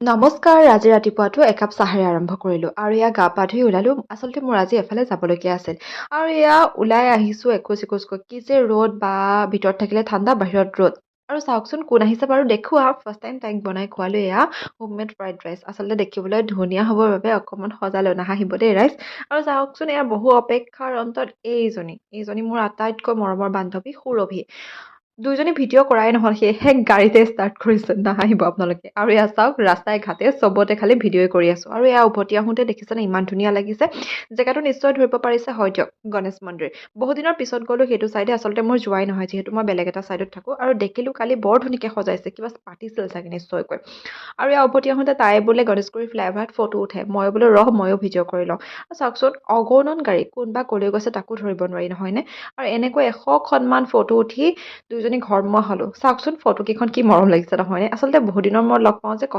নমস্কাৰ, আজি ৰাতিপুৱাটো একাপ চাহেৰে আৰম্ভ কৰিলোঁ আৰু এয়া গা পা ধুই ওলালোঁ। আচলতে মোৰ আজি এফালে যাবলগীয়া আছিল আৰু এয়া ওলাই আহিছোঁ এখোজ এখোজকৈ। কি যে ৰ'দ বা ভিতৰত থাকিলে ঠাণ্ডা, বাহিৰত ৰ'দ। আৰু চাওকচোন কোন আহিছে বাৰু দেখুওৱা। ফাৰ্ষ্ট টাইম তাইক বনাই খোৱালোঁ এয়া হোমমেড ফ্ৰাইড ৰাইচ। আচলতে দেখিবলৈ ধুনীয়া হ'বৰ বাবে অকণমান সজালোঁ, নাহাঁহিব দেই ৰাইচ। আৰু চাওকচোন এয়া বহু অপেক্ষাৰ অন্তত এইজনী মোৰ আটাইতকৈ মৰমৰ বান্ধৱী সুৰভি। দুইজনী ভিডিঅ' কৰাই নহ'ল, সেয়েহে গাড়ীতে ষ্টাৰ্ট কৰিছোঁ, নাহাঁহিব আপোনালোকে। আৰু এয়া চাওক ৰাস্তাই ঘাটে চবতে খালি ভিডিঅ'ই কৰি আছোঁ। আৰু এয়া উভতি আহোঁতে দেখিছেনে ইমান ধুনীয়া লাগিছে। জেগাটো নিশ্চয় ধৰিব পাৰিছে, হয় দিয়ক, গণেশ মন্দিৰ। বহুদিনৰ পিছত গ'লোঁ সেইটো চাইডে, আচলতে মোৰ যোৱাই নহয় যিহেতু মই বেলেগ এটা চাইডত থাকোঁ। আৰু দেখিলোঁ কালি বৰ ধুনীয়াকৈ সজাইছে, কিবা পাতিছিল চাগে নিশ্চয়কৈ। আৰু এয়া উভতি আহোঁতে তাই বোলে গণেশগুৰি ফ্লাইঅভাৰত ফটো উঠে, মই বোলো ময়ো ভিডিঅ' কৰি লওঁ। চাওকচোন অগণন গাড়ী, কোনোবা ক'লৈ গৈছে তাকো ধৰিব নোৱাৰি নহয়নে। আৰু এনেকৈ 100খনমান ফটো উঠি দুইজনী ঘৰমুৱা হ'লোঁ। চাওকচোন ফটোকেইখন কি মৰম লাগিছে নহয়নে। আচলতে বহুদিনৰ মূৰত লগ পাওঁ যে